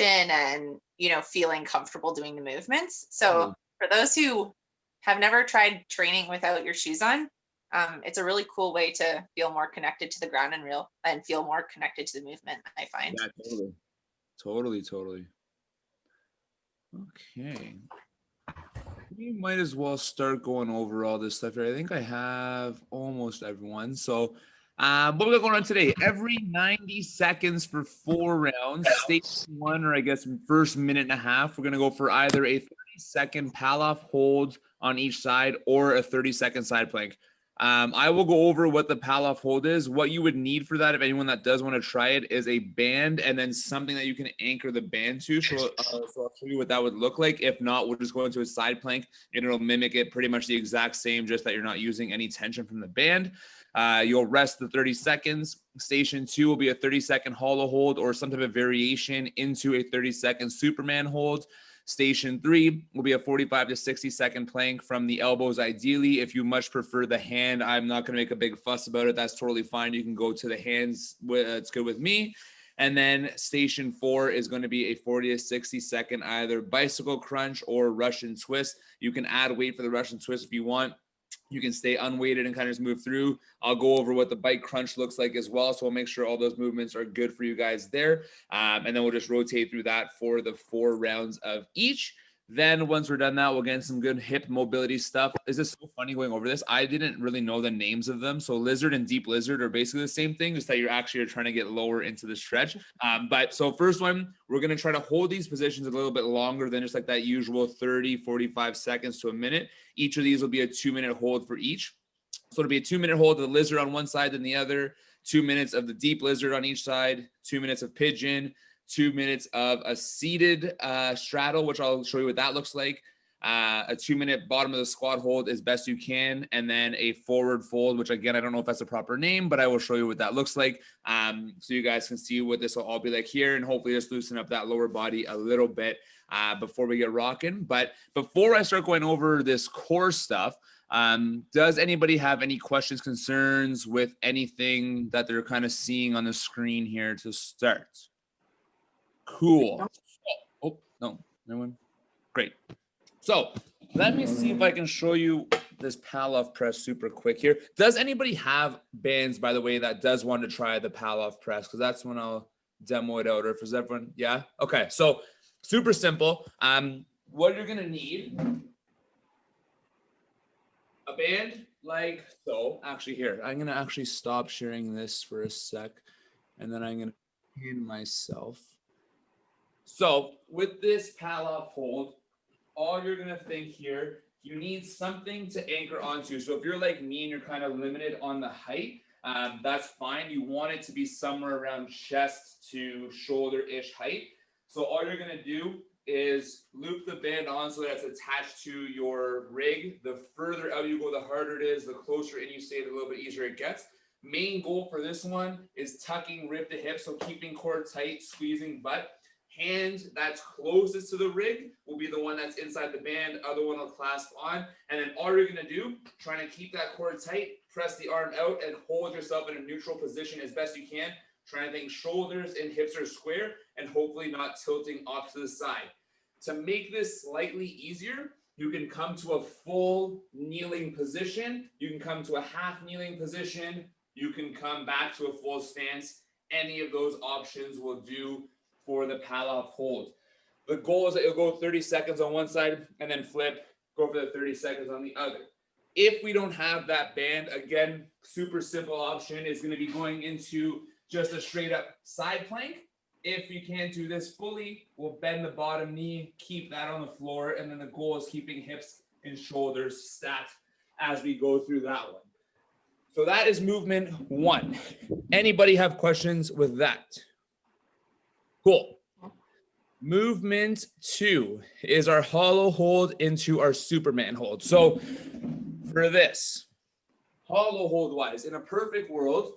and, feeling comfortable doing the movements. So Totally. for those who have never tried training without your shoes on, it's a really cool way to feel more connected to the ground and feel more connected to the movement, I find. Yeah, totally. Totally, totally. Okay. We might as well start going over all this stuff here. I think I have almost everyone. So, what we got going on today? Every 90 seconds for 4 rounds. Stage one, or I guess first minute and a half, we're going to go for either a 30-second pal-off hold on each side or a 30-second side plank. I will go over what the pal-off hold is. What you would need for that, if anyone that does want to try it, is a band and then something that you can anchor the band to. So I'll show you what that would look like. If not, we'll just go into a side plank and it'll mimic it pretty much the exact same, just that you're not using any tension from the band. You'll rest the 30 seconds. Station 2 will be a 30-second hollow hold or some type of variation into a 30-second Superman hold. Station 3 will be a 45 to 60-second plank from the elbows. Ideally, if you much prefer the hand, I'm not going to make a big fuss about it. That's totally fine. You can go to the hands. It's good with me. And then station 4 is going to be a 40 to 60-second either bicycle crunch or Russian twist. You can add weight for the Russian twist if you want. You can stay unweighted and kind of just move through. I'll go over what the bike crunch looks like as well. So we'll make sure all those movements are good for you guys there. And then we'll just rotate through that for the 4 rounds of each. Then once we're done that, we'll get into some good hip mobility stuff. This is so funny going over this. I didn't really know the names of them. So lizard and deep lizard are basically the same thing, just that you're actually trying to get lower into the stretch. But so first one, we're going to try to hold these positions a little bit longer than just like that usual 30, 45 seconds to a minute. Each of these will be a 2-minute hold for each. So it'll be a 2-minute hold of the lizard on one side and the other, 2 minutes of the deep lizard on each side, 2 minutes of pigeon, 2 minutes of a seated straddle, which I'll show you what that looks like. A 2-minute bottom of the squat hold as best you can, and then a forward fold, which again, I don't know if that's a proper name, but I will show you what that looks like. So you guys can see what this will all be like here, and hopefully just loosen up that lower body a little bit before we get rocking. But before I start going over this core stuff, does anybody have any questions, concerns with anything that they're kind of seeing on the screen here to start? Cool. Oh, no, no one. Great. So let me see if I can show you this pal-off press super quick here. Does anybody have bands, by the way, that does want to try the pal-off press? Because that's when I'll demo it out. Or if there's everyone, yeah? Okay, so super simple. What you're going to need, a band like so. Actually, here, I'm going to actually stop sharing this for a sec, and then I'm going to pin myself. So with this pal-off hold, all you're going to think here, you need something to anchor onto. So if you're like me and you're kind of limited on the height, that's fine. You want it to be somewhere around chest to shoulder-ish height. So all you're going to do is loop the band on so that it's attached to your rig. The further out you go, the harder it is. The closer in you stay, the little bit easier it gets. Main goal for this one is tucking rib to hip, so keeping core tight, squeezing butt. Hand that's closest to the rig will be the one that's inside the band. Other one will clasp on. And then all you're going to do, trying to keep that core tight, press the arm out and hold yourself in a neutral position as best you can. Trying to think shoulders and hips are square and hopefully not tilting off to the side. To make this slightly easier, you can come to a full kneeling position. You can come to a half kneeling position. You can come back to a full stance. Any of those options will do for the pal-off hold. The goal is that you'll go 30 seconds on one side and then flip, go for the 30 seconds on the other. If we don't have that band, again, super simple option is going to be going into just a straight up side plank. If you can't do this fully, we'll bend the bottom knee, keep that on the floor, and then the goal is keeping hips and shoulders stacked as we go through that one. So that is movement 1. Anybody have questions with that? Cool. Movement 2 is our hollow hold into our Superman hold. So for this, hollow hold wise, in a perfect world,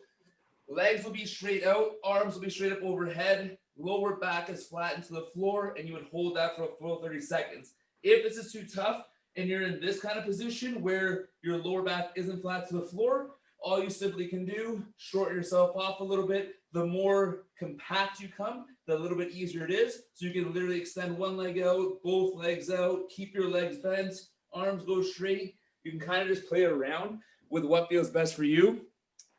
legs will be straight out, arms will be straight up overhead, lower back is flat into the floor, and you would hold that for a full 30 seconds. If this is too tough and you're in this kind of position where your lower back isn't flat to the floor, all you simply can do, shorten yourself off a little bit, the more compact you come, the little bit easier it is. So you can literally extend one leg out, both legs out, keep your legs bent, arms go straight. You can kind of just play around with what feels best for you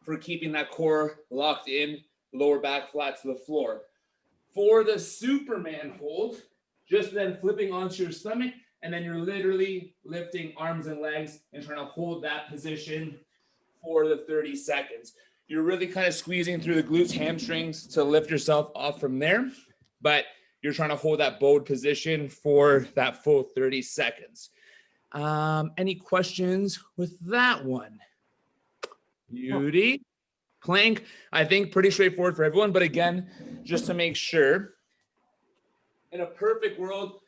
for keeping that core locked in, lower back flat to the floor. For the Superman hold, just then flipping onto your stomach, and then you're literally lifting arms and legs and trying to hold that position for the 30 seconds. You're really kind of squeezing through the glutes, hamstrings to lift yourself off from there, but you're trying to hold that bowed position for that full 30 seconds. Any questions with that one? Beauty. Plank, I think pretty straightforward for everyone, but again, just to make sure, in a perfect world,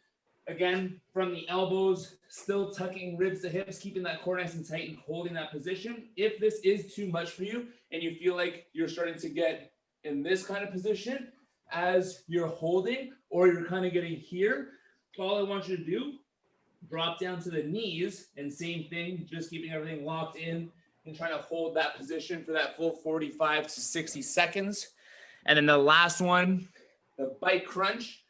again, from the elbows, still tucking ribs to hips, keeping that core nice and tight and holding that position. If this is too much for you and you feel like you're starting to get in this kind of position as you're holding, or you're kind of getting here, all I want you to do, drop down to the knees, and same thing, just keeping everything locked in and trying to hold that position for that full 45 to 60 seconds. And then the last one, the bike crunch,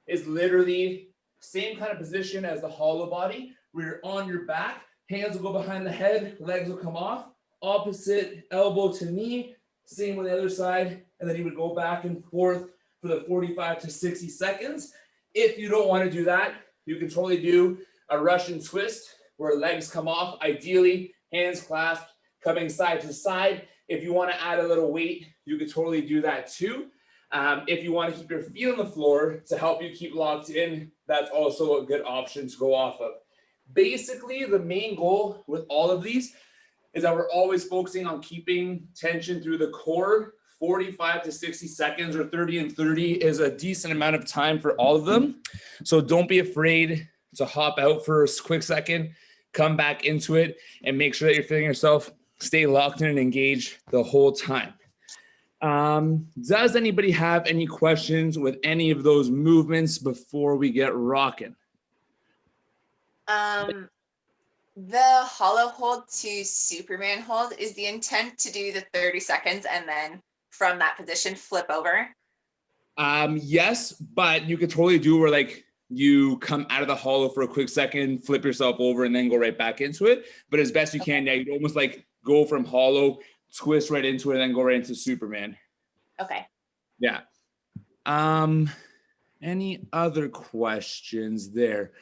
is literally same kind of position as the hollow body, where you're on your back, hands will go behind the head, legs will come off, opposite elbow to knee, same on the other side, and then you would go back and forth for the 45 to 60 seconds. If you don't want to do that, you can totally do a Russian twist where legs come off, ideally hands clasped, coming side to side. If you want to add a little weight, you could totally do that too. If you want to keep your feet on the floor to help you keep locked in, that's also a good option to go off of. Basically, the main goal with all of these is that we're always focusing on keeping tension through the core. 45 to 60 seconds or 30 and 30 is a decent amount of time for all of them. So don't be afraid to hop out for a quick second, come back into it, and make sure that you're feeling yourself stay locked in and engaged the whole time. Does anybody have any questions with any of those movements before we get rocking? The hollow hold to Superman hold, is the intent to do the 30 seconds and then from that position flip over? Yes, but you could totally do where like you come out of the hollow for a quick second, flip yourself over, and then go right back into it. But as best you can, yeah, you'd almost like go from hollow, twist right into it, and then go right into Superman. Okay. Yeah. Any other questions there?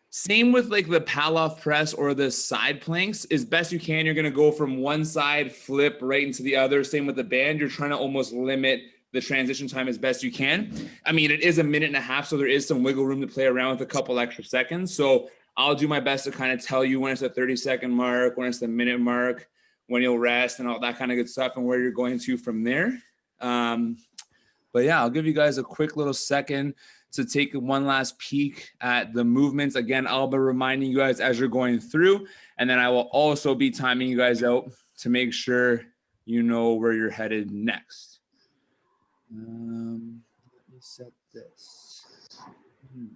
Same with like the Palloff press or the side planks. As best you can, you're going to go from one side, flip right into the other. Same with the band. You're trying to almost limit the transition time as best you can. I mean, it is a minute and a half, so there is some wiggle room to play around with a couple extra seconds. So I'll do my best to kind of tell you when it's the 30-second mark, when it's the minute mark, when you'll rest and all that kind of good stuff and where you're going to from there. But yeah, I'll give you guys a quick little second to take one last peek at the movements. Again, I'll be reminding you guys as you're going through, and then I will also be timing you guys out to make sure you know where you're headed next. Let me set this. 1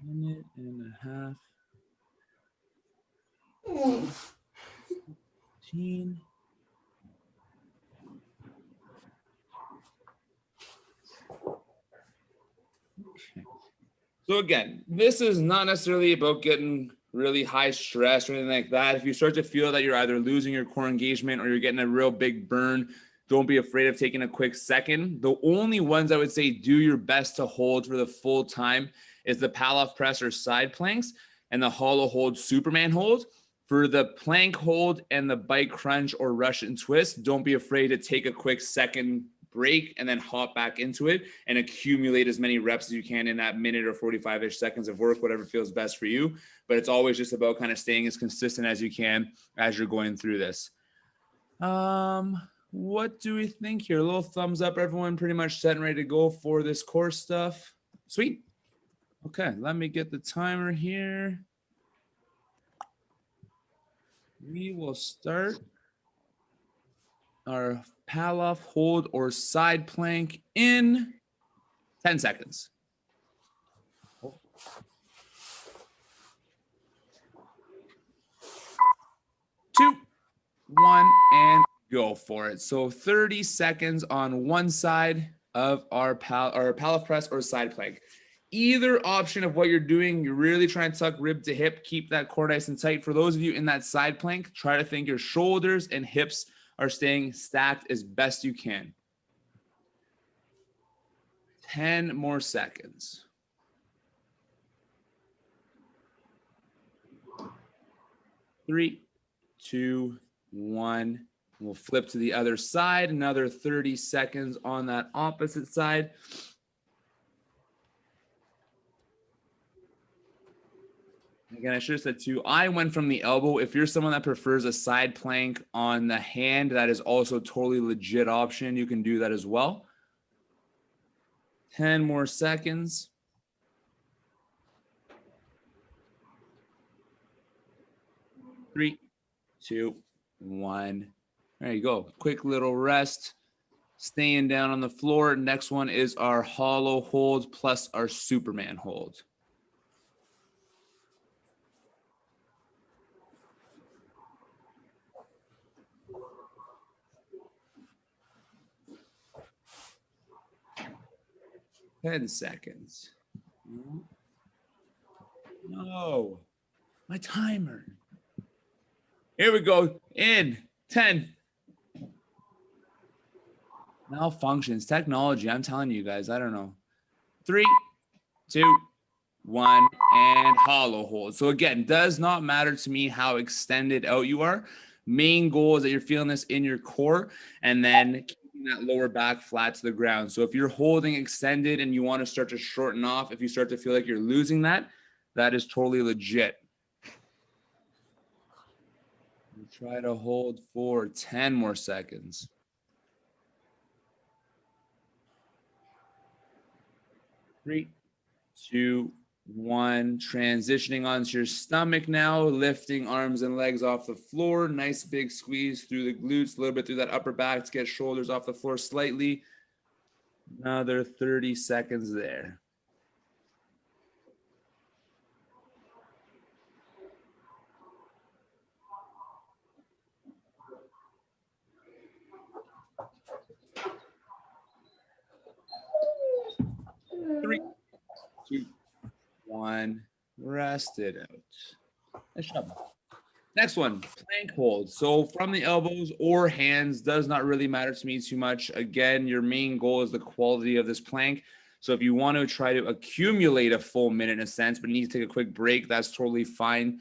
minute and a half. 15. Okay. So again, this is not necessarily about getting really high stress or anything like that. If you start to feel that you're either losing your core engagement or you're getting a real big burn, don't be afraid of taking a quick second. The only ones I would say do your best to hold for the full time is the Palloff press or side planks and the hollow hold Superman hold. For the plank hold and the bike crunch or Russian twist, don't be afraid to take a quick second break and then hop back into it and accumulate as many reps as you can in that minute or 45-ish seconds of work, whatever feels best for you. But it's always just about kind of staying as consistent as you can as you're going through this. What do we think here? A little thumbs up, everyone pretty much set and ready to go for this core stuff. Sweet. Okay, let me get the timer here. We will start our Palloff hold or side plank in 10 seconds. 2, 1, and Go for it. So 30 seconds on one side of our Pallof press or side plank. Either option of what you're doing, you're really trying to tuck rib to hip, keep that core nice and tight. For those of you in that side plank, try to think your shoulders and hips are staying stacked as best you can. 10 more seconds. 3, 2, 1. We'll flip to the other side. Another 30 seconds on that opposite side. Again, I should have said too, I went from the elbow. If you're someone that prefers a side plank on the hand, that is also a totally legit option. You can do that as well. 10 more seconds. 3, 2, 1. There you go. Quick little rest. Staying down on the floor. Next one is our hollow hold plus our Superman hold. Ten seconds. No, my timer. Here we go. In 10. Malfunctions, technology. I'm telling you guys, I don't know. 3, 2, 1, and hollow hold. So again, does not matter to me how extended out you are. Main goal is that you're feeling this in your core and then keeping that lower back flat to the ground. So if you're holding extended and you want to start to shorten off, if you start to feel like you're losing that, that is totally legit. Try to hold for 10 more seconds. 3, 2, 1. Transitioning onto your stomach now, lifting arms and legs off the floor. Nice big squeeze through the glutes, a little bit through that upper back to get shoulders off the floor slightly. Another 30 seconds there. Three, 2, 1. Rest it out. Nice job. Next one, plank hold. So from the elbows or hands, does not really matter to me too much. Again, your main goal is the quality of this plank. So if you want to try to accumulate a full minute in a sense, but need to take a quick break, that's totally fine.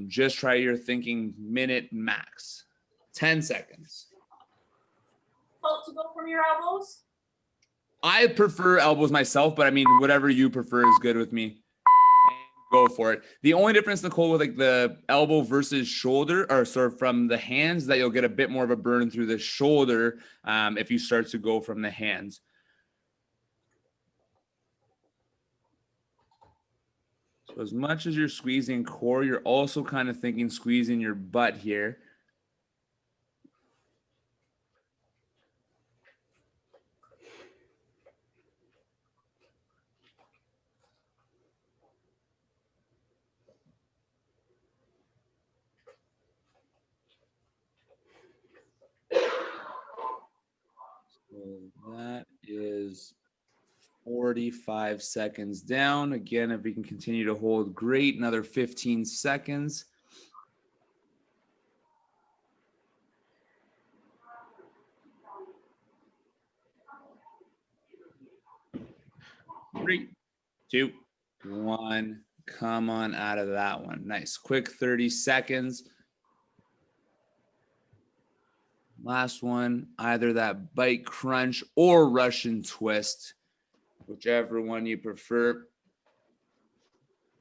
Just try your thinking minute max. 10 seconds. Help to go from your elbows? I prefer elbows myself, but I mean, whatever you prefer is good with me. Go for it. The only difference, Nicole, with like the elbow versus shoulder, or sort of from the hands, that you'll get a bit more of a burn through the shoulder if you start to go from the hands. So as much as you're squeezing core, you're also kind of thinking squeezing your butt here. So that is 45 seconds down. Again, if we can continue to hold, great. Another 15 seconds. 3, 2, 1. Come on out of that one. Nice. Quick 30 seconds. Last one, either that bike crunch or Russian twist, whichever one you prefer.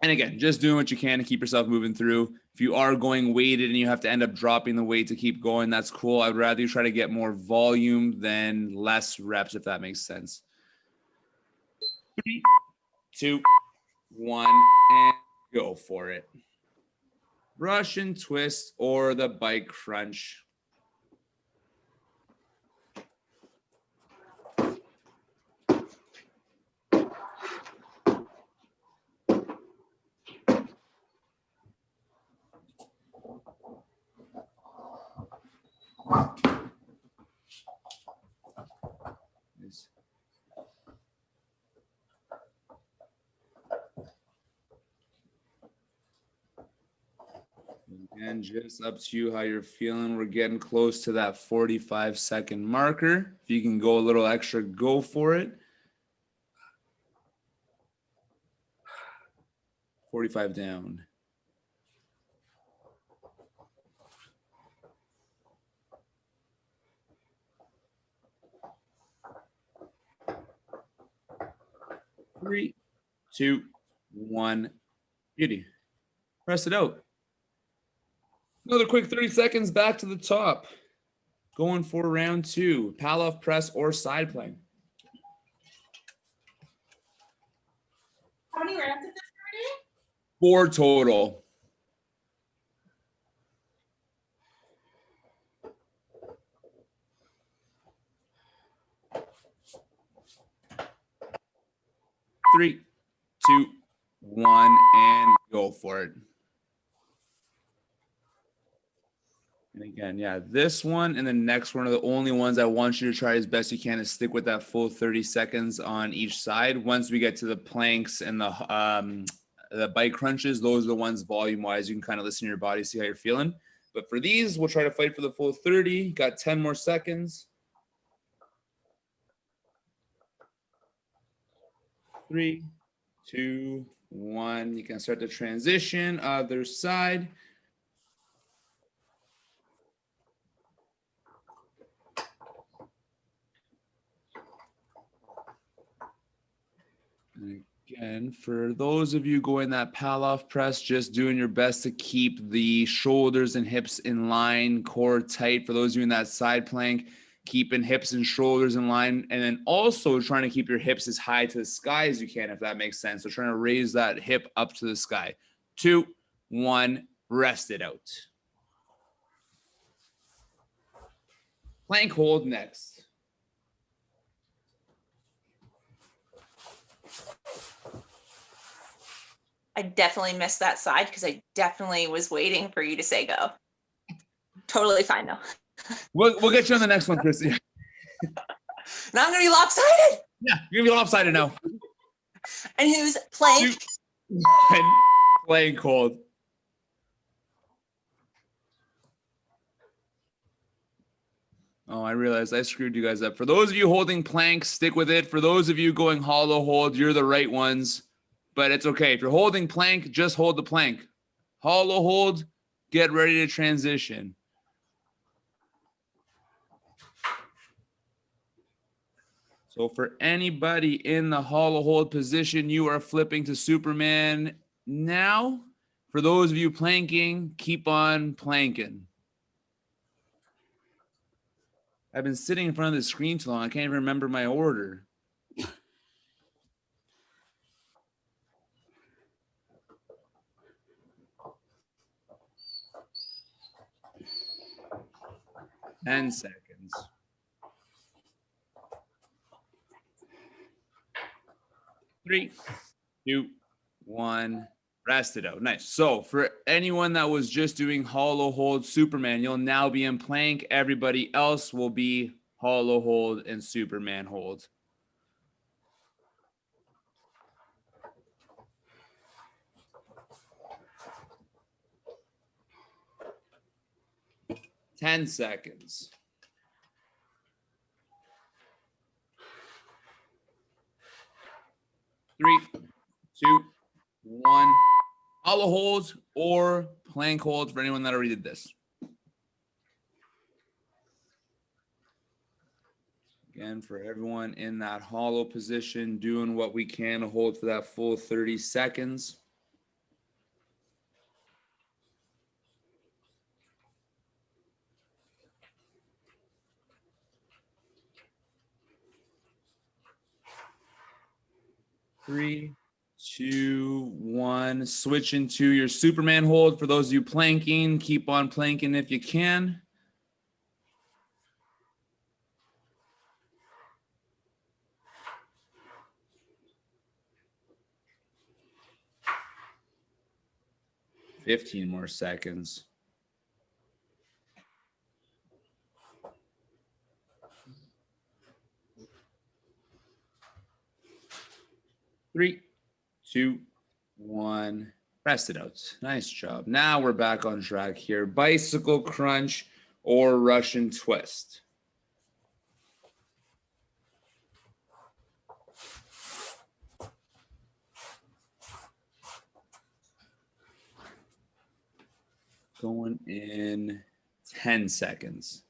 And again, just doing what you can to keep yourself moving through. If you are going weighted and you have to end up dropping the weight to keep going, that's cool. I'd rather you try to get more volume than less reps, if that makes sense. 3, 2, 1, and go for it. Russian twist or the bike crunch. And just up to you how you're feeling. We're getting close to that 45-second marker. If you can go a little extra, go for it. 45 down. Three, two, one. Beauty. Press it out. Another quick 30 seconds back to the top. Going for round 2. Palloff press or side plank. How many rounds did this 4 total. Three, two, one, and go for it. And again, yeah, this one and the next one are the only ones I want you to try as best you can to stick with that full 30 seconds on each side. Once we get to the planks and the bike crunches, those are the ones volume-wise you can kind of listen to your body, see how you're feeling. But for these, we'll try to fight for the full 30. Got 10 more seconds. 3, 2, 1. You can start the transition. Other side. And again, for those of you going that Palloff press, just doing your best to keep the shoulders and hips in line, core tight. For those of you in that side plank, keeping hips and shoulders in line, and then also trying to keep your hips as high to the sky as you can, if that makes sense. So trying to raise that hip up to the sky. 2, 1, rest it out. Plank hold next. I definitely missed that side because I definitely was waiting for you to say go. Totally fine though. We'll get you on the next one, Chrissy. Now I'm gonna be lopsided. Yeah, you're gonna be lopsided now. And who's playing? 2, 1, plank hold. Oh, I realized I screwed you guys up. For those of you holding plank, stick with it. For those of you going hollow hold, you're the right ones. But it's okay. If you're holding plank, just hold the plank. Hollow hold, get ready to transition. So for anybody in the hollow hold position, you are flipping to Superman now. For those of you planking, keep on planking. I've been sitting in front of the screen too long. I can't even remember my order. Ten seconds. 3, 2, 1. Rest it out. Nice. So for anyone that was just doing hollow hold Superman, you'll now be in plank. Everybody else will be hollow hold and Superman hold. Ten seconds. 3, 2, 1. Hollow holds or plank holds for anyone that already did this. Again, for everyone in that hollow position, doing what we can to hold for that full 30 seconds. Three, 2, 1. Switch into your Superman hold. For those of you planking, keep on planking if you can. $15 more seconds. 3, 2, 1. Rest it out. Nice job. Now we're back on track here. Bicycle crunch or Russian twist. Going in 10 seconds.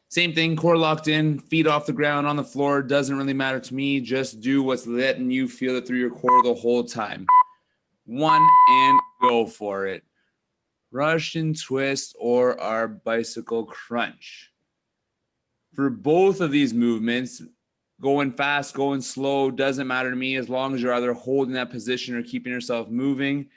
Same thing, core locked in, feet off the ground on the floor. Doesn't really matter to me. Just do what's letting you feel it through your core the whole time. 1 and go for it. Russian twist or our bicycle crunch. For both of these movements, going fast, going slow, doesn't matter to me as long as you're either holding that position or keeping yourself moving.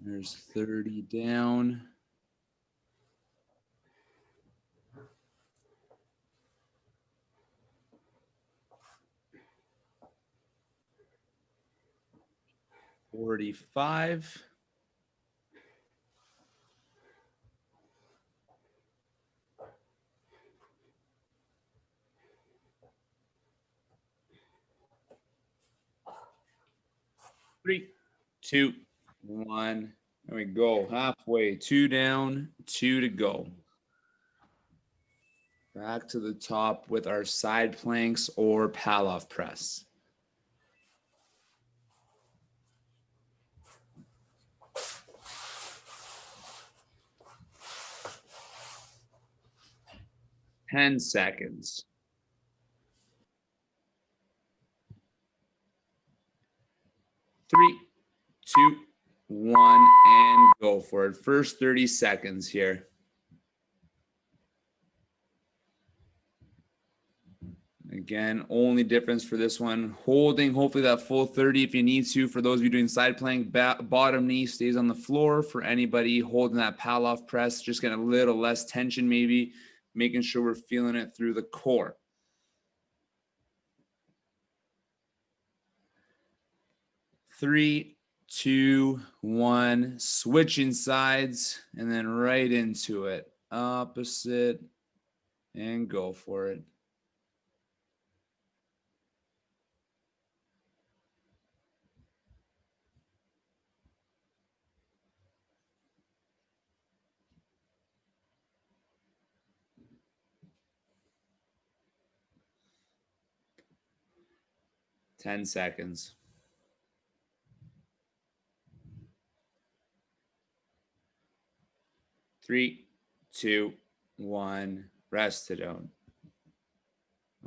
There's 30 down. $45. 3, 2, 1. There we go. Halfway. 2 down, 2 to go. Back to the top with our side planks or Pallof press. Ten seconds. 3, 2, 1, and go for it. First 30 seconds here. Again, only difference for this one, holding hopefully that full 30 if you need to. For those of you doing side plank, bottom knee stays on the floor. For anybody holding that Pallof press, just getting a little less tension maybe, making sure we're feeling it through the core. 3, 2, 1, switching sides, and then right into it. Opposite, and go for it. Ten seconds. 3, 2, 1, rest it out.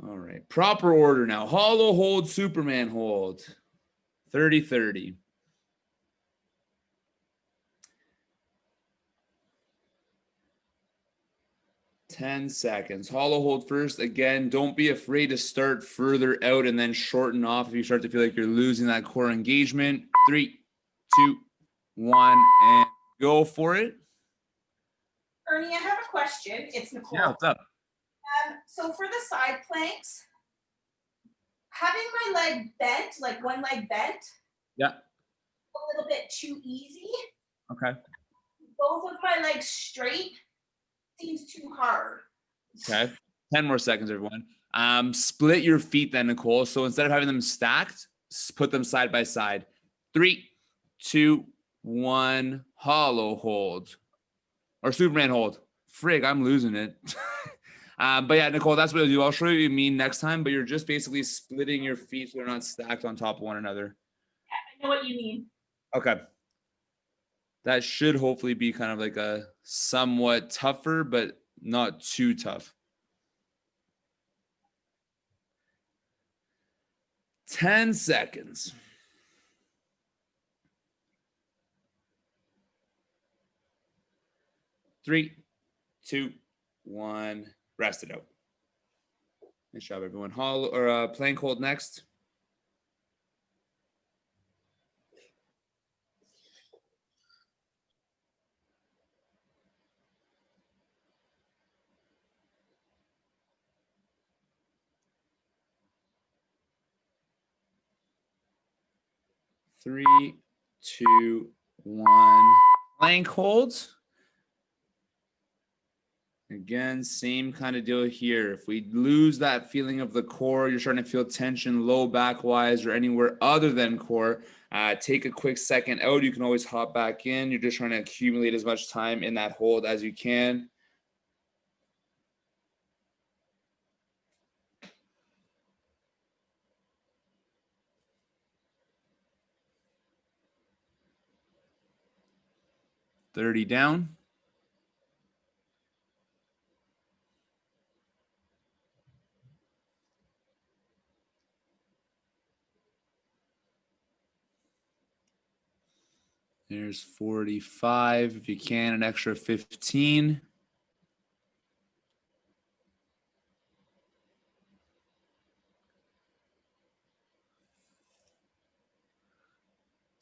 All right, proper order now. Hollow hold, Superman hold. 30, 30. 10 seconds. Hollow hold first. Again, don't be afraid to start further out and then shorten off if you start to feel like you're losing that core engagement. 3, 2, 1, and go for it. Ernie, I have a question. It's Nicole. Yeah, what's up? So for the side planks, having my leg bent, like one leg bent, Yeah. a little bit too easy. Okay. Both of my legs straight seems too hard. Okay. 10 more seconds, everyone. Split your feet then, Nicole. So instead of having them stacked, put them side by side. 3, 2, 1, hollow hold. Or Superman hold. Frig, I'm losing it. But yeah, Nicole, that's what I'll do. I'll show you what you mean next time, but you're just basically splitting your feet so they're not stacked on top of one another. I know what you mean. Okay. That should hopefully be kind of like a somewhat tougher, but not too tough. 10 seconds. 3, 2, 1. Rest it out. Nice job, everyone. Hollow or plank hold next. Three, 2, 1. plank holds. Again, same kind of deal here. If we lose that feeling of the core, you're starting to feel tension low back wise or anywhere other than core, take a quick second out. You can always hop back in. You're just trying to accumulate as much time in that hold as you can. $30 down. There's 45. If you can, an extra 15.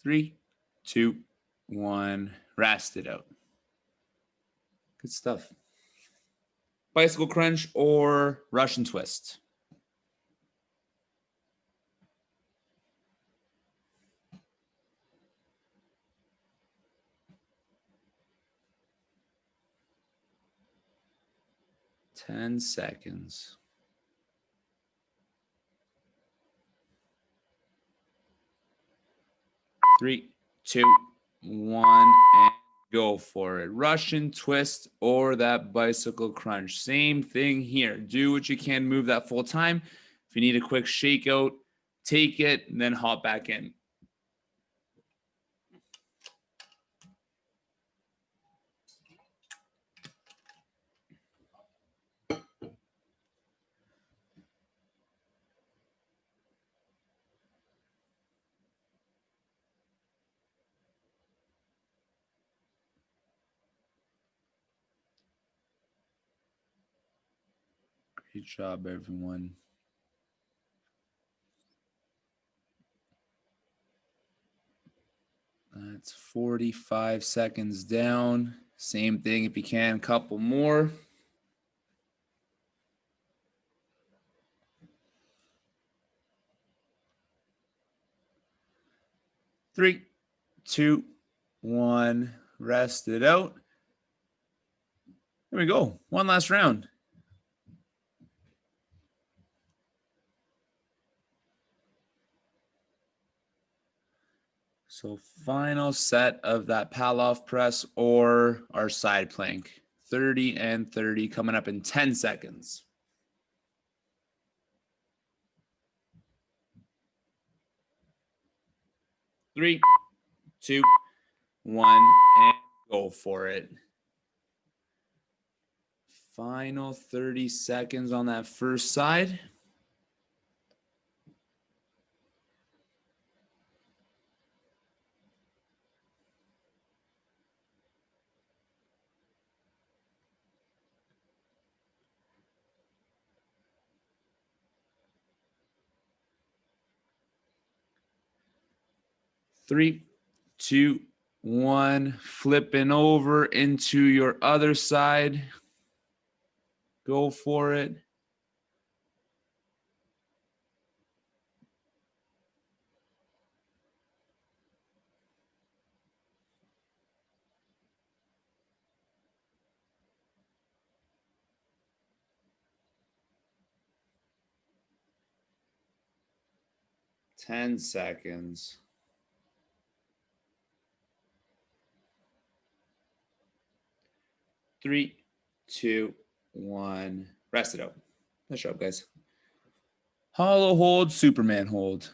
Three, two, one. Rest it out. Good stuff. Bicycle crunch or Russian twist? Ten seconds. Three, two, one, and go for it. Russian twist or that bicycle crunch. Same thing here. Do what you can, move that full time. If you need a quick shakeout, take it, and then hop back in. Great job, everyone. That's 45 seconds down. Same thing if you can, couple more. Three, two, one. Rest it out. There we go. One last round. So final set of that Pallof press or our side plank. 30 and 30 coming up in 10 seconds. Three, two, one, and go for it. Final 30 seconds on that first side. Three, two, one. Flipping over into your other side. Go for it. Ten seconds. Three, two, one. Rest it out. Nice job, guys. Hollow hold, Superman hold.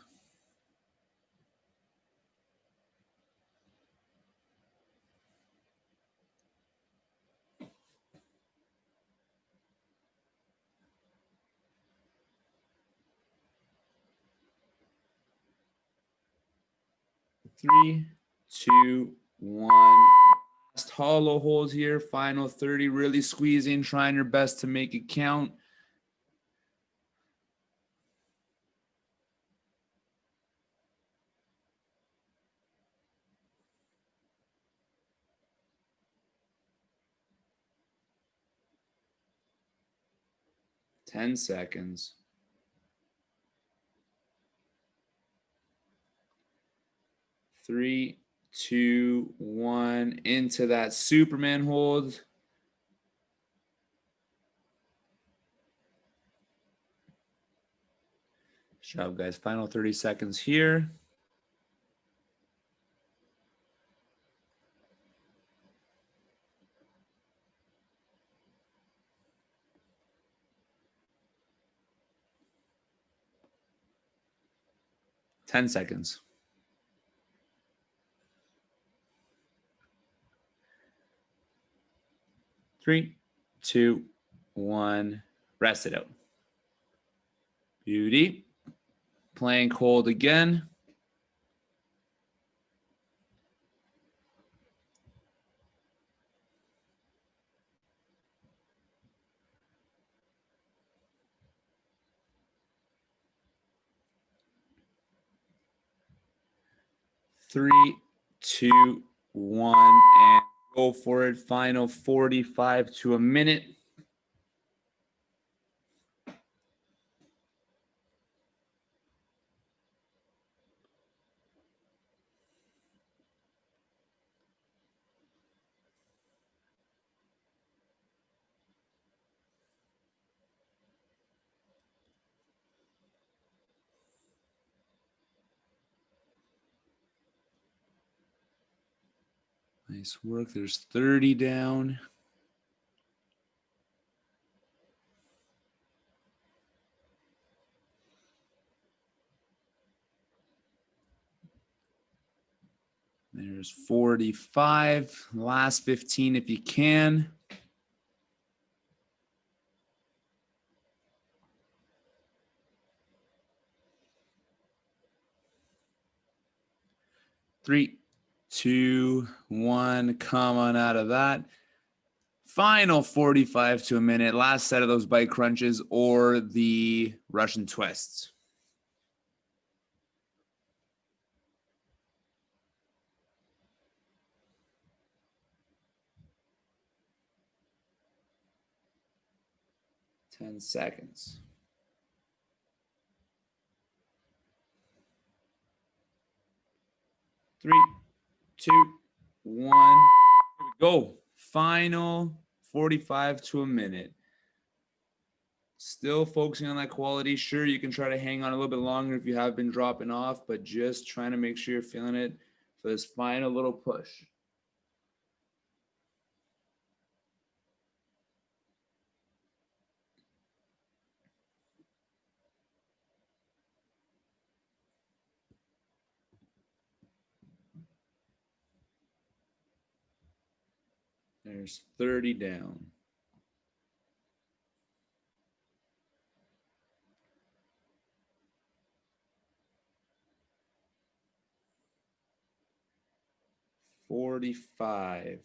Three, two, one. Last hollow hold here. Final 30. Really squeezing, trying your best to make it count. Ten seconds. Three, 2, 1. Into that Superman hold. Good job, guys. Final 30 seconds here. Ten seconds. 3, 2, 1. Rest it out. Beauty. Plank hold again. Three, 2, 1, and go for it. Final 45 to a minute. Nice work. There's 30 down. There's 45. Last 15 if you can. Three, 2, 1. Come on out of that. Final 45 to a minute. Last set of those bike crunches or the Russian twists. Ten seconds. 3, 2, 1. Here we go. Final 45 to a minute. Still focusing on that quality. Sure, you can try to hang on a little bit longer if you have been dropping off, but just trying to make sure you're feeling it for this final little push. There's 30 down. $45.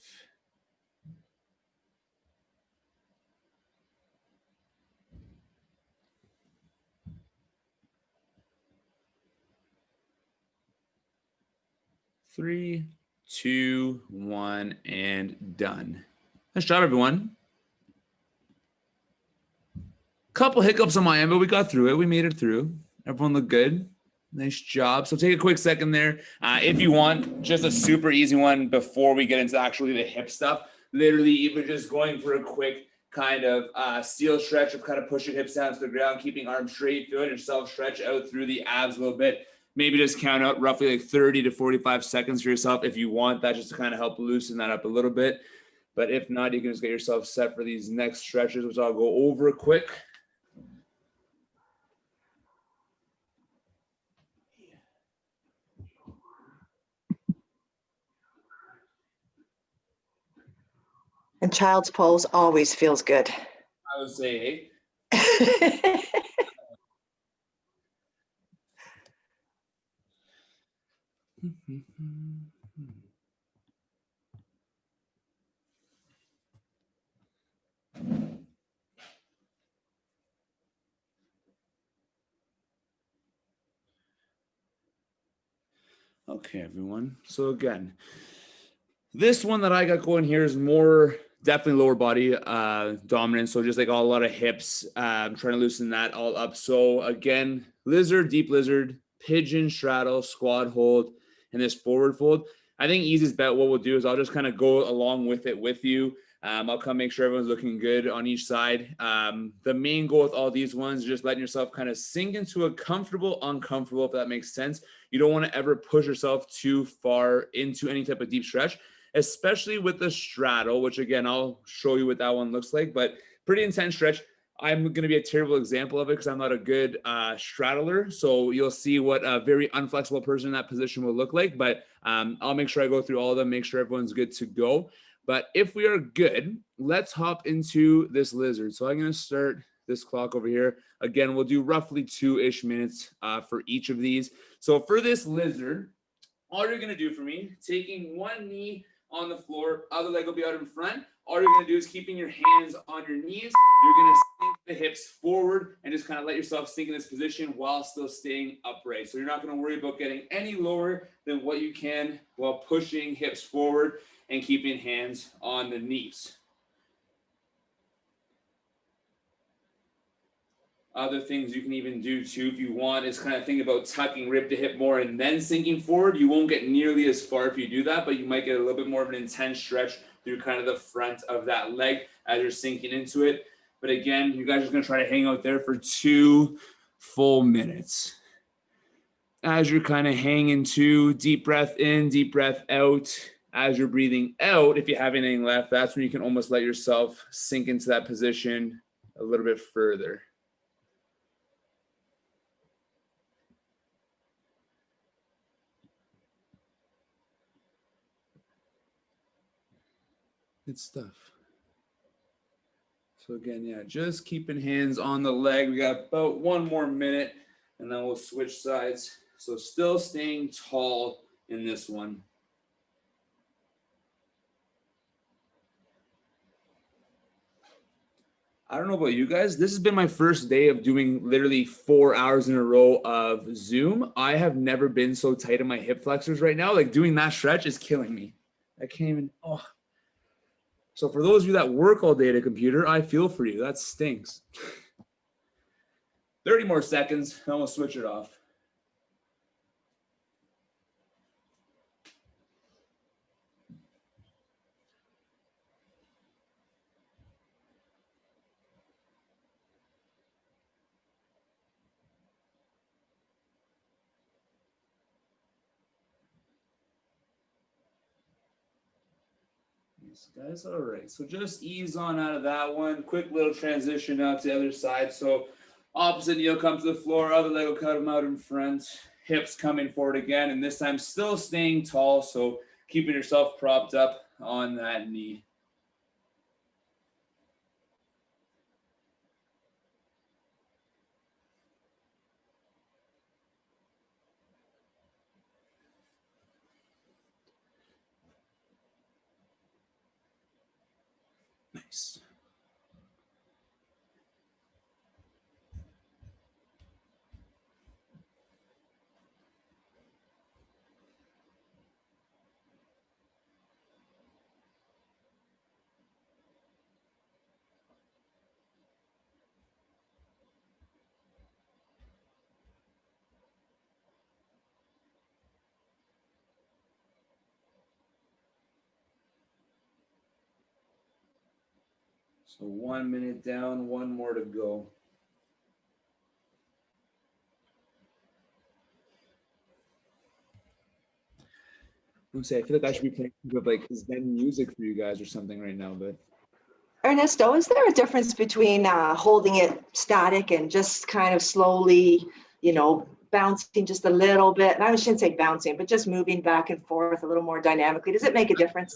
3, 2, 1, and done. Nice job, everyone. Couple hiccups on my end, but we got through it. We made it through. Everyone looked good. Nice job. So take a quick second there. If you want, just a super easy one before we get into actually the hip stuff. Literally even just going for a quick kind of steel stretch of kind of push your hips down to the ground, keeping arms straight, feeling yourself stretch out through the abs a little bit. Maybe just count out roughly like 30 to 45 seconds for yourself if you want that, just to kind of help loosen that up a little bit. But if not, you can just get yourself set for these next stretches, which I'll go over quick. And child's pose always feels good. I would say, okay, everyone. So again, this one that I got going here is more definitely lower body dominant. So just like a lot of hips, I'm trying to loosen that all up. So again, lizard, deep lizard, pigeon, straddle, squat hold, and this forward fold. I think easiest bet what we'll do is I'll just kind of go along with it with you. I'll come make sure everyone's looking good on each side. The main goal with all these ones is just letting yourself kind of sink into a comfortable, uncomfortable, if that makes sense. You don't want to ever push yourself too far into any type of deep stretch, especially with the straddle, which again, I'll show you what that one looks like, but pretty intense stretch. I'm going to be a terrible example of it because I'm not a good straddler. So you'll see what a very unflexible person in that position will look like. But I'll make sure I go through all of them, make sure everyone's good to go. But if we are good, let's hop into this lizard. So I'm going to start this clock over here. Again, we'll do roughly 2-ish minutes for each of these. So for this lizard, all you're going to do for me, taking one knee on the floor, other leg will be out in front. All you're going to do is keeping your hands on your knees. You're going to sink the hips forward and just kind of let yourself sink in this position while still staying upright. So you're not going to worry about getting any lower than what you can while pushing hips forward and keeping hands on the knees. Other things you can even do too, if you want, is kind of think about tucking rib to hip more and then sinking forward. You won't get nearly as far if you do that, but you might get a little bit more of an intense stretch through kind of the front of that leg as you're sinking into it. But again, you guys are just going to try to hang out there for 2 full minutes. As you're kind of hanging to, deep breath in, deep breath out. As you're breathing out, if you have anything left, that's when you can almost let yourself sink into that position a little bit further. Good stuff. So again, yeah, just keeping hands on the leg. We got about 1 more minute and then we'll switch sides. So still staying tall in this one. I don't know about you guys. This has been my first day of doing literally 4 hours in a row of Zoom. I have never been so tight in my hip flexors right now. Like doing that stretch is killing me. I can't even, So for those of you that work all day at a computer, I feel for you. That stinks. 30 more seconds, then we'll switch it off. Guys, all right, so just ease on out of that one. Quick little transition out to the other side. So opposite knee will come to the floor, other leg will cut them out in front, hips coming forward again, and this time still staying tall, so keeping yourself propped up on that knee. Nice. So 1 minute down, 1 more to go. I feel like I should be playing with like Zen music for you guys or something right now, but. Ernesto, is there a difference between holding it static and just kind of slowly, bouncing just a little bit? And I shouldn't say bouncing, but just moving back and forth a little more dynamically. Does it make a difference?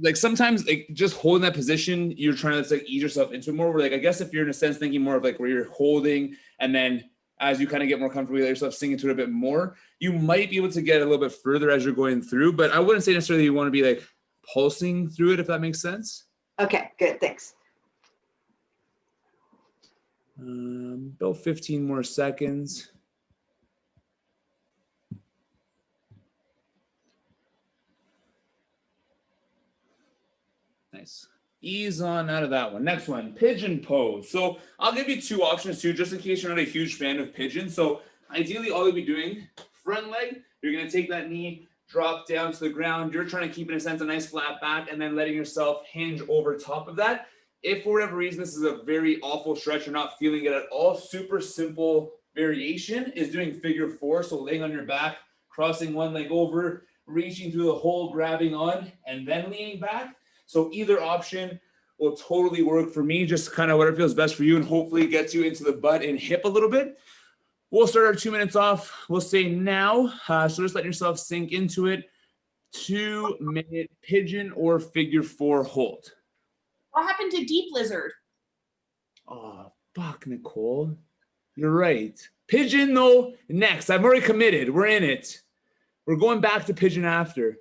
Like sometimes like just holding that position, you're trying to like ease yourself into it more. Where like I guess if you're in a sense thinking more of like where you're holding and then as you kind of get more comfortable, you let yourself sink into it a bit more, you might be able to get a little bit further as you're going through. But I wouldn't say necessarily you want to be like pulsing through it, if that makes sense. Okay, good, thanks. About 15 more seconds. Nice. Ease on out of that one. Next one, pigeon pose. So I'll give you 2 options too, just in case you're not a huge fan of pigeon. So ideally, all you'll be doing, front leg, you're going to take that knee, drop down to the ground. You're trying to keep, in a sense, a nice flat back and then letting yourself hinge over top of that. If for whatever reason this is a very awful stretch, you're not feeling it at all, super simple variation is doing figure 4. So laying on your back, crossing one leg over, reaching through the hole, grabbing on, and then leaning back. So either option will totally work for me, just kind of whatever feels best for you, and hopefully gets you into the butt and hip a little bit. We'll start our 2 minutes off. We'll say now. So just letting yourself sink into it. 2-minute pigeon or figure 4 hold. What happened to deep lizard? Oh, fuck, Nicole. You're right. Pigeon, though, next. I'm already committed. We're in it. We're going back to pigeon after.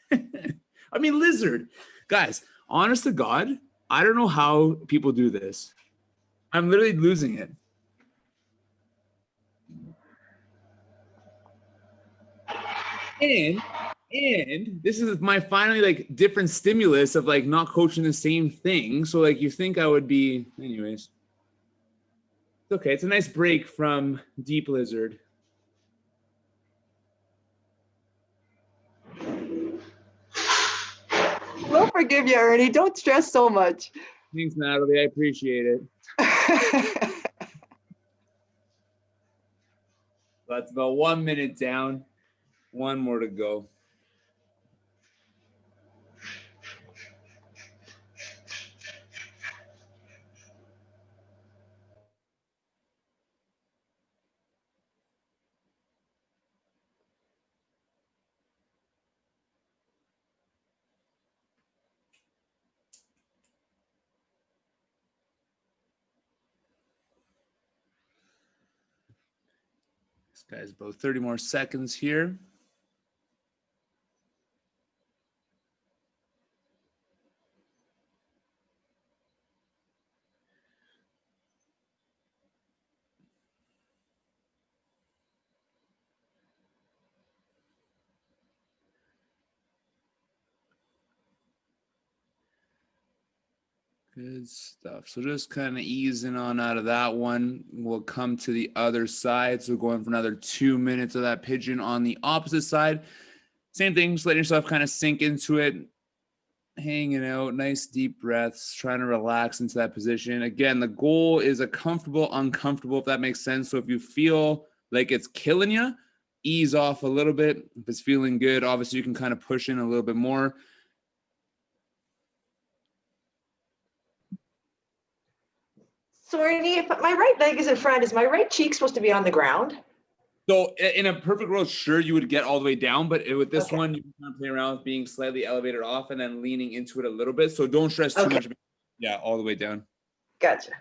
I mean, lizard. Guys, honest to God, I don't know how people do this. I'm literally losing it. And this is my finally like different stimulus of like not coaching the same thing. So like you think I would be, anyways. It's okay. It's a nice break from deep lizard. We'll forgive you, Ernie. Don't stress so much. Thanks, Natalie. I appreciate it. That's about 1 minute down. 1 more to go. This guy's about 30 more seconds here. Good stuff. So just kind of easing on out of that one. We'll come to the other side. So going for another 2 minutes of that pigeon on the opposite side. Same thing, just letting yourself kind of sink into it, hanging out, nice deep breaths, trying to relax into that position. Again, the goal is a comfortable, uncomfortable, if that makes sense. So if you feel like it's killing you, ease off a little bit. If it's feeling good, obviously you can kind of push in a little bit more. So Ernie, if my right leg is in front, is my right cheek supposed to be on the ground? So in a perfect world, sure, you would get all the way down, but with this Okay. one, you can kind of play around with being slightly elevated off and then leaning into it a little bit. So don't stress too Okay. much. Yeah, all the way down. Gotcha.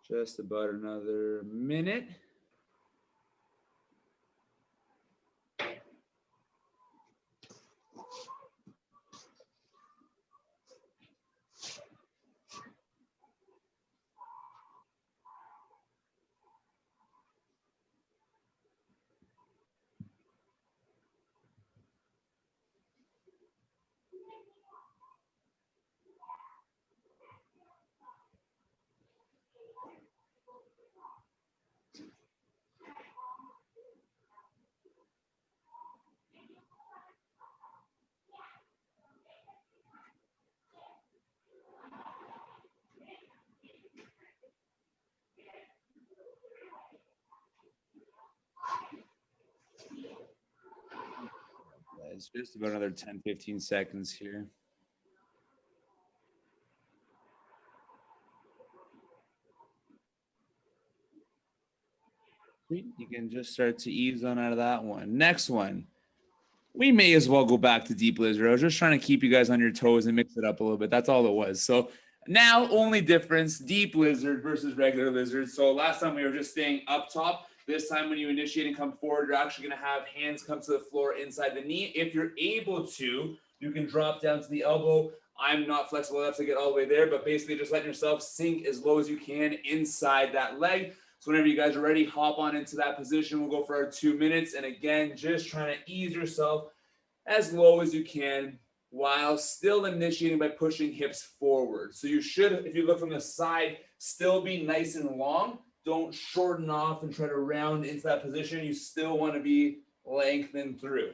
Just about another minute. It's just about another 10, 15 seconds here. Sweet. You can just start to ease on out of that one. Next one. We may as well go back to deep lizard. I was just trying to keep you guys on your toes and mix it up a little bit. That's all it was. So now only difference, deep lizard versus regular lizard. So last time we were just staying up top. This time when you initiate and come forward, you're actually going to have hands come to the floor inside the knee. If you're able to, you can drop down to the elbow. I'm not flexible enough to get all the way there, but basically just letting yourself sink as low as you can inside that leg. So whenever you guys are ready, hop on into that position. We'll go for our 2 minutes. And again, just trying to ease yourself as low as you can while still initiating by pushing hips forward. So you should, if you look from the side, still be nice and long. Don't shorten off and try to round into that position. You still want to be lengthened through.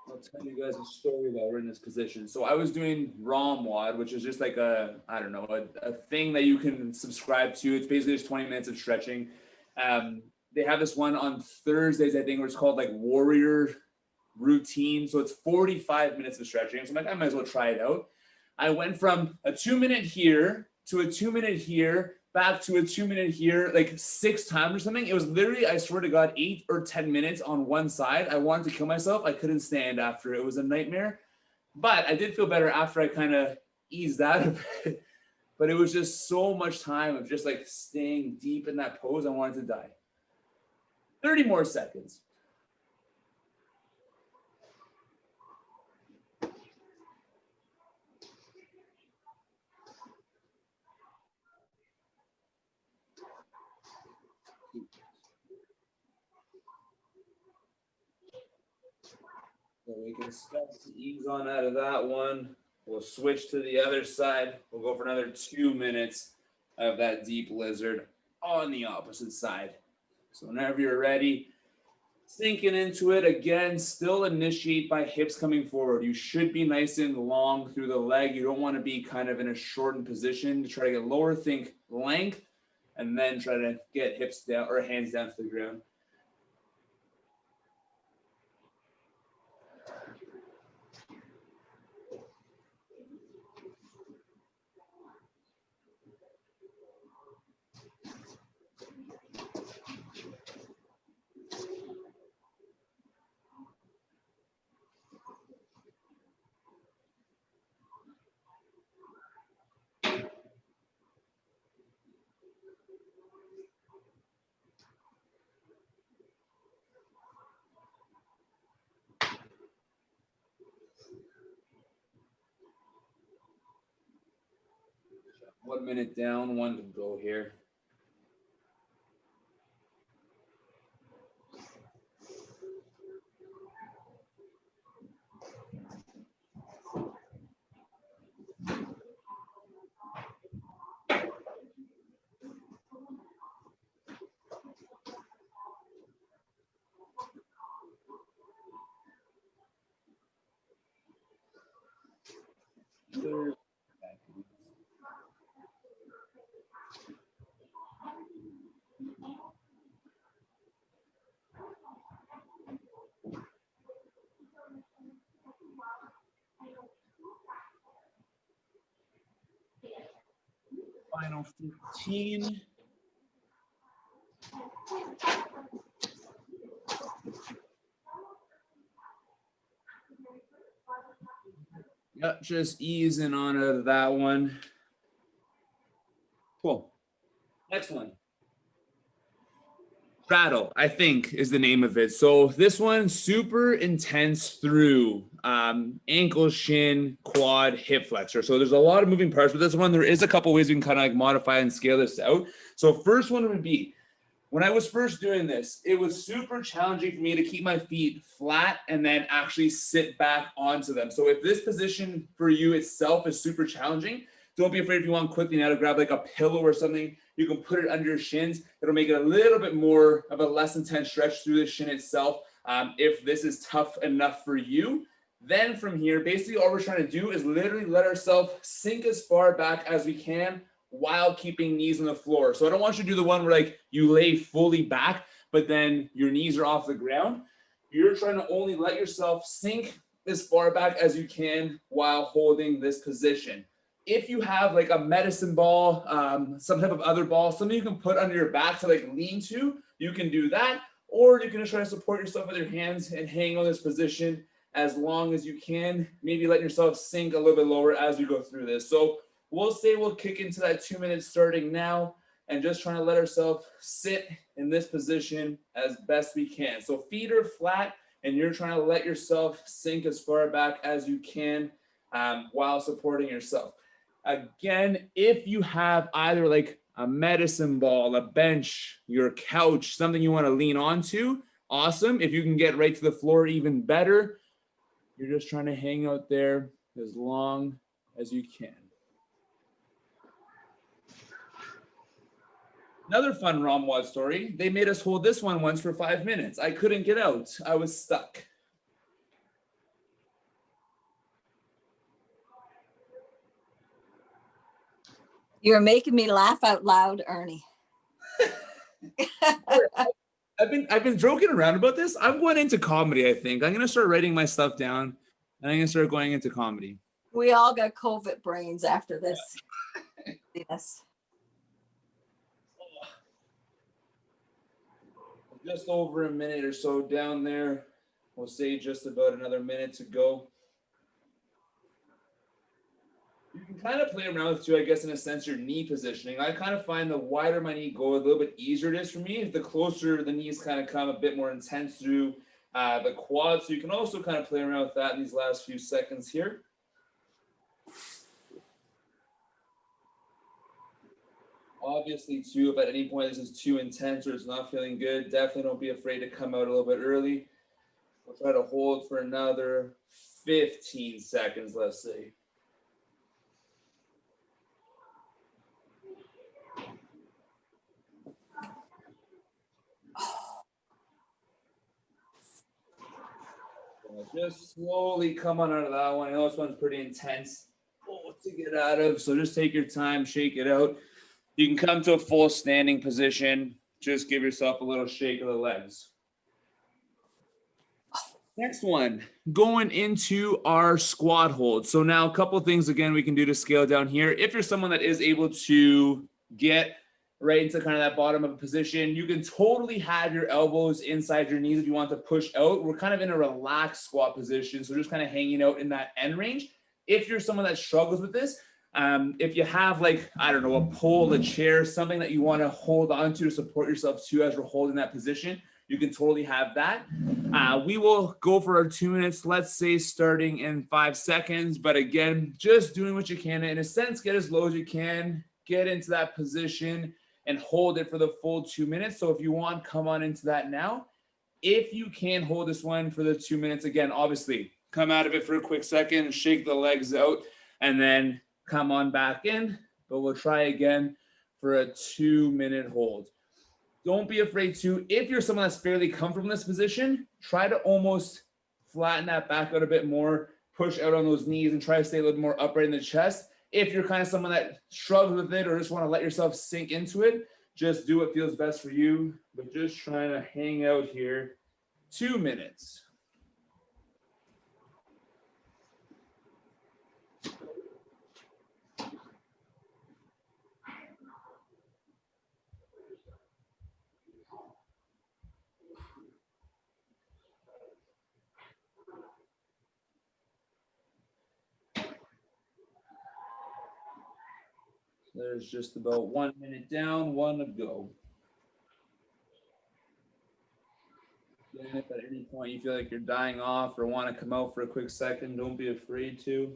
I'll tell you guys a story while we're in this position. So I was doing ROM WOD, which is just like I don't know, a thing that you can subscribe to. It's basically just 20 minutes of stretching. They have this one on Thursdays, I think, where it's called like Warrior Routine. So it's 45 minutes of stretching. So I'm like, I might as well try it out. I went from a 2-minute here to a 2-minute here, back to a 2-minute here, like 6 times or something. It was literally, I swear to God, 8 or 10 minutes on one side. I wanted to kill myself. I couldn't stand after. It was a nightmare. But I did feel better after I kind of eased out a bit. But it was just so much time of just like staying deep in that pose. I wanted to die. 30 more seconds. So we can start to ease on out of that one. We'll switch to the other side. We'll go for another 2 minutes of that deep lizard on the opposite side. So whenever you're ready, sinking into it again, still initiate by hips coming forward. You should be nice and long through the leg. You don't want to be kind of in a shortened position to try to get lower. Think length, and then try to get hips down or hands down to the ground. One minute down, one to go here. Final 15. Yep, just easing on out of that one. Cool. Next one. Straddle, I think, is the name of it. So this one, super intense through ankle, shin, quad, hip flexor. So there's a lot of moving parts with this one. There is a couple ways we can kind of like modify and scale this out. So first one would be, when I was first doing this, it was super challenging for me to keep my feet flat and then actually sit back onto them. So if this position for you itself is super challenging, don't be afraid if you want quickly now to grab like a pillow or something. You can put it under your shins. It'll make it a little bit more of a less intense stretch through the shin itself. If this is tough enough for you, then from here, basically all we're trying to do is literally let ourselves sink as far back as we can while keeping knees on the floor. So I don't want you to do the one where like you lay fully back, but then your knees are off the ground. You're trying to only let yourself sink as far back as you can while holding this position. If you have like a medicine ball, some type of other ball, something you can put under your back to like lean to, you can do that. or you can just try to support yourself with your hands and hang on this position as long as you can, maybe letting yourself sink a little bit lower as we go through this. So we'll say we'll kick into that 2 minutes starting now, and just trying to let ourselves sit in this position as best we can. So feet are flat, and you're trying to let yourself sink as far back as you can while supporting yourself. Again, if you have either like a medicine ball, a bench, your couch, something you want to lean onto, awesome. If you can get right to the floor, even better. You're just trying to hang out there as long as you can. Another fun ROMWAD story. They made us hold this one once for 5 minutes. I couldn't get out. I was stuck. You're making me laugh out loud, Ernie. I've been joking around about this. I'm going into comedy, I think. I'm gonna start writing my stuff down and I'm gonna start going into comedy. We all got COVID brains after this. Yes. Just over a minute or so down there. We'll say just about another minute to go. You can kind of play around with too, I guess, in a sense, your knee positioning. I kind of find the wider my knee go, a little bit easier it is for me. The closer the knees kind of come, a bit more intense through the quad. So you can also kind of play around with that in these last few seconds here. Obviously, too, if at any point this is too intense or it's not feeling good, definitely don't be afraid to come out a little bit early. We'll try to hold for another 15 seconds, let's say. Just slowly come on out of that one. I know this one's pretty intense to get out of, so just take your time, shake it out. You can come to a full standing position. Just give yourself a little shake of the legs. Next one, going into our squat hold. So now a couple of things, again, we can do to scale down here. If you're someone that is able to get right into kind of that bottom of a position, you can totally have your elbows inside your knees if you want to push out. We're kind of in a relaxed squat position, so just kind of hanging out in that end range. If you're someone that struggles with this, if you have like, I don't know, a pole, a chair, something that you want to hold on to support yourself to as we're holding that position, you can totally have that. We will go for our 2 minutes, let's say starting in 5 seconds. But again, just doing what you can. In a sense, get as low as you can, get into that position and hold it for the full 2 minutes. So if you want, come on into that now. If you can hold this one for the 2 minutes, again, obviously come out of it for a quick second, shake the legs out, and then come on back in. But we'll try again for a 2 minute hold. Don't be afraid to, if you're someone that's fairly comfortable in this position, try to almost flatten that back out a bit more, push out on those knees and try to stay a little more upright in the chest. If you're kind of someone that struggles with it or just want to let yourself sink into it, just do what feels best for you, but just trying to hang out here 2 minutes. There's just about 1 minute down, 1 to go. And if at any point you feel like you're dying off or want to come out for a quick second, don't be afraid to.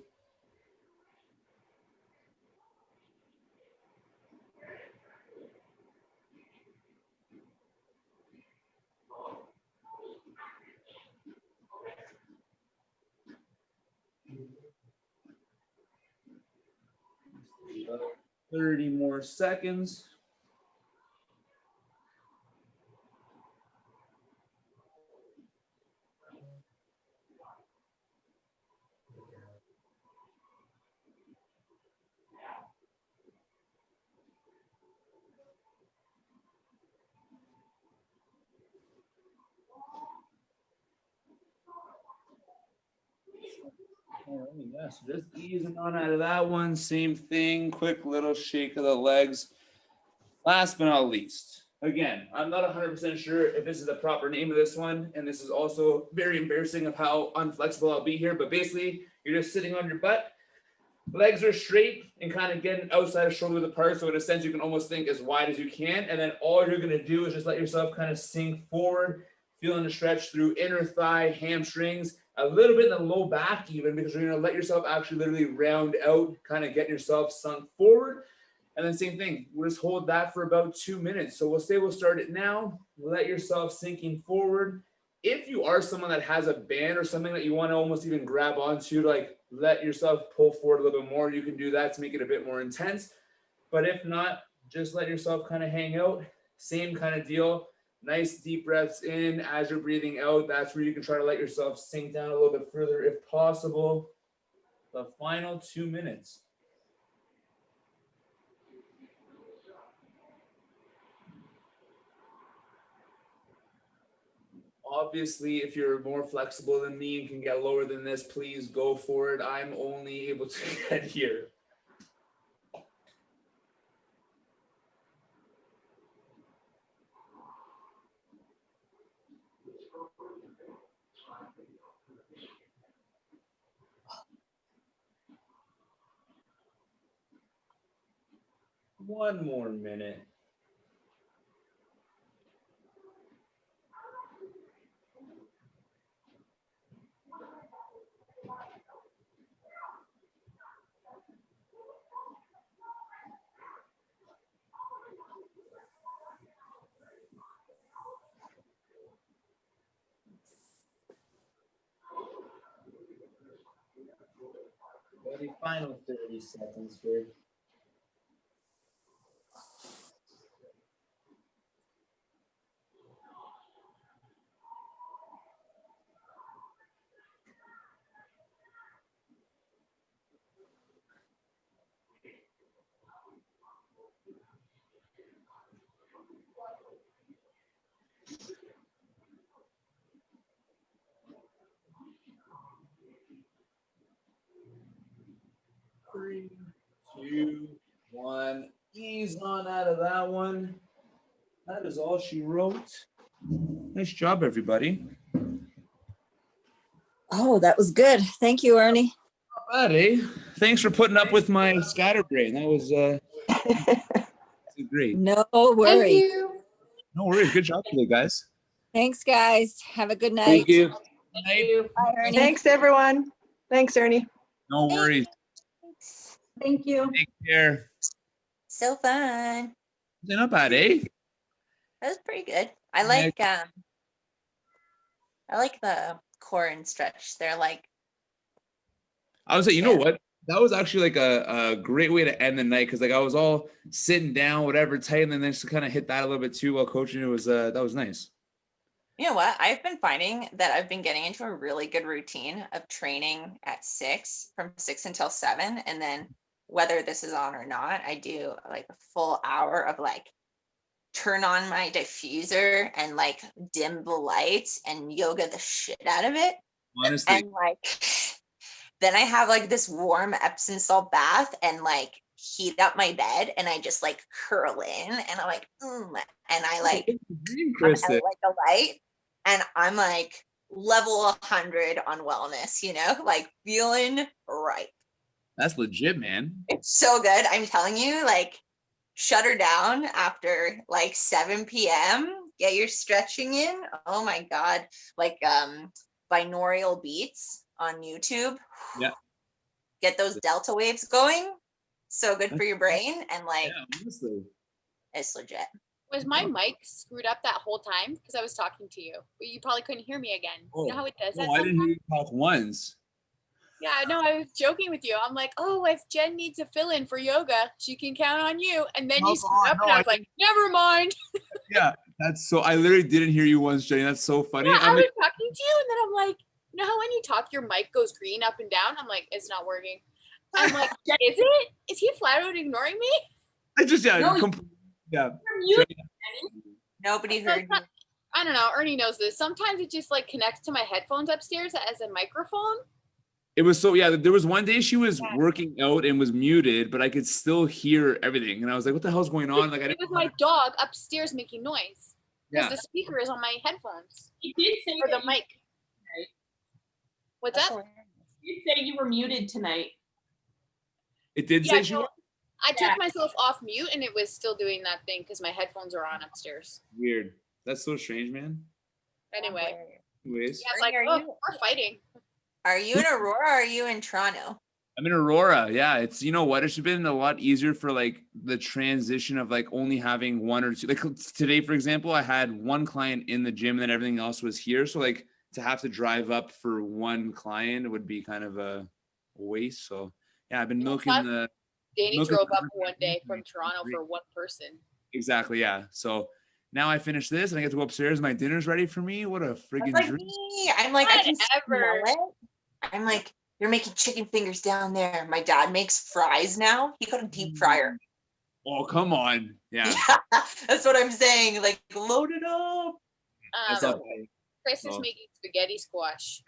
About 30 more seconds. All right, yeah, so just easing on out of that one. Same thing, quick little shake of the legs. Last but not least, Again, I'm not 100% sure if this is the proper name of this one, and this is also very embarrassing of how unflexible I'll be here, but basically, you're just sitting on your butt, legs are straight and kind of getting outside of shoulder width apart, so in a sense, you can almost think as wide as you can, and then all you're going to do is just let yourself kind of sink forward, feeling the stretch through inner thigh, hamstrings, a little bit in the low back even, because you're going to let yourself actually literally round out, kind of getting yourself sunk forward. And then same thing, we'll just hold that for about 2 minutes. So we'll start it now. Let yourself sinking forward. If you are someone that has a band or something that you want to almost even grab onto, like let yourself pull forward a little bit more, you can do that to make it a bit more intense. But if not, just let yourself kind of hang out. Same kind of deal. Nice deep breaths in as you're breathing out. That's where you can try to let yourself sink down a little bit further if possible. The final 2 minutes. Obviously, if you're more flexible than me and can get lower than this, please go for it. I'm only able to get here. One more minute. The final 30 seconds here. Three, two, one. Ease on out of that one. That is all she wrote. Nice job, everybody. Oh, that was good. Thank you, Ernie. Not bad, eh? Thanks for putting up with my scatterbrain. That was great. No Thank worries. you. No worries. Good job today, guys. Thanks, guys. Have a good night. Thank you. Thank you. Bye, Ernie. Thanks, everyone. Thanks, Ernie. No worries. Thank you. Take care. So fun. Not bad, eh? That was pretty good. I like the core and stretch. They're like, I would say, you know Yeah. what? That was actually like a great way to end the night because like I was all sitting down, whatever, tight, and then just to kind of hit that a little bit too while coaching. It was that was nice. you know what? I've been finding that I've been getting into a really good routine of training at 6 from 6 until 7. And then whether this is on or not, I do like a full hour of like turn on my diffuser and like dim the lights and yoga the shit out of it. Honestly, And like then I have like this warm Epsom salt bath and like heat up my bed and I just like curl in and I'm like, and I like dream, come out Kristen. like a light and I'm like level 100 on wellness, like feeling right. That's legit, man. It's so good. I'm telling you, like shut her down after like 7 p.m. Get your stretching in. Oh my God. Like binaural beats on YouTube. Yeah. Get those delta waves going. So good for your brain. And like, Yeah, honestly. it's legit. Was my mic screwed up that whole time? Because I was talking to you, but you probably couldn't hear me again. You know how it does that No, I didn't hear sometimes? you talk once. Yeah, no, I was joking with you. I'm like, oh, if Jen needs a fill-in for yoga, she can count on you. And then Oh, you screwed up, no, and I I was like, never mind. Yeah, that's so. I literally didn't hear you once, Jenny. That's so funny. Yeah, I I'm was like, talking to you, and then I'm like, you know how when you talk, your mic goes green up and down? I'm like, it's not working. I'm like, is it? Is he flat out ignoring me? I just No, yeah, you're You're muted. Nobody So heard you. I don't know. Ernie knows this. Sometimes it just like connects to my headphones upstairs as a microphone. It was so, yeah, there was one day she was working out and was muted, but I could still hear everything. And I was like, what the hell's going on? Like, I It didn't was know how my to- dog upstairs making noise because Yeah. the speaker is on my headphones He did say or the that you- mic. What's that? You did say you were muted tonight. It did Yeah, say she no, was I Yeah. took myself off mute and it was still doing that thing because my headphones are on upstairs. weird. That's so strange, man. Anyway, Anyways, yeah, like, Are oh, you- we're fighting. Are you in Aurora or are you in Toronto? I'm in Aurora. Yeah, it's, you know what? It's been a lot easier for like the transition of like only having one or two. Like today, for example, I had one client in the gym and then everything else was here. So like to have to drive up for one client would be kind of a waste. So yeah, I've been Yeah, milking fun. the Danny Look at drove the- up one day from Toronto for one person. exactly, yeah. So now I finish this and I get to go upstairs. My dinner's ready for me. What a That's friggin' like dream. me. I'm like, I can Whatever. smell it. I'm like, you're making chicken fingers down there. My dad makes fries now. He got a deep fryer. Oh, come on. Yeah. Yeah, that's what I'm saying. Like, load it up. That's Um, not bad. Chris is Oh. making spaghetti squash.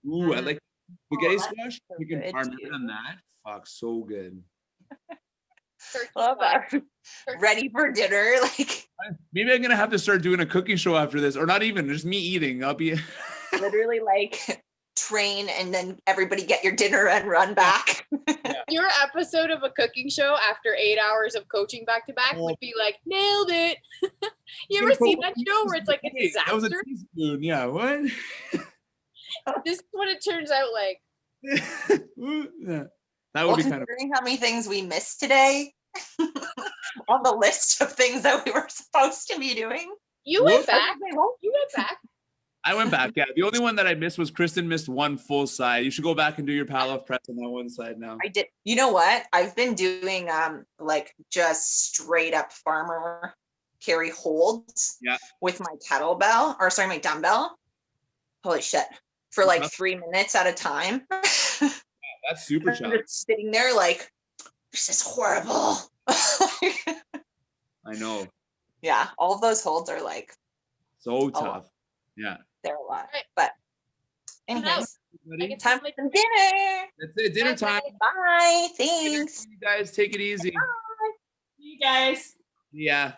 Ooh, I like spaghetti that's squash. so Chicken good, parm. too. Never done that. Fuck, so good. Turkey Love squash. that. Ready for dinner. Like, Maybe I'm gonna have to start doing a cooking show after this, or not even just me eating. I'll be literally like train and then everybody get your dinner and run back. Your episode of a cooking show after 8 hours of coaching back to back would be like, nailed it. You ever seen that show where it's like a Hey, that was a disaster? teaspoon. Yeah, what? This is what it turns out like. Yeah. That Well, would be kind of considering how many things we missed today on the list of things that we were supposed to be doing. You Whoop. went back. You went back. I went back. Yeah. The only one that I missed was Kristen missed one full side. You should go back and do your Pavlov press on that one side now. I did. You know what? I've been doing like just straight up farmer carry holds Yeah. with my kettlebell or sorry, my dumbbell. Holy shit. For like Uh-huh. 3 minutes at a time. That's super I'm challenging. just sitting there like, this is horrible. I know. Yeah, all of those holds are like, So tough. Yeah. they're a lot. Right. But Now, anyways, I get time for some dinner. That's it. Dinner time. Bye. Thanks. You guys take it easy. You guys. Yeah.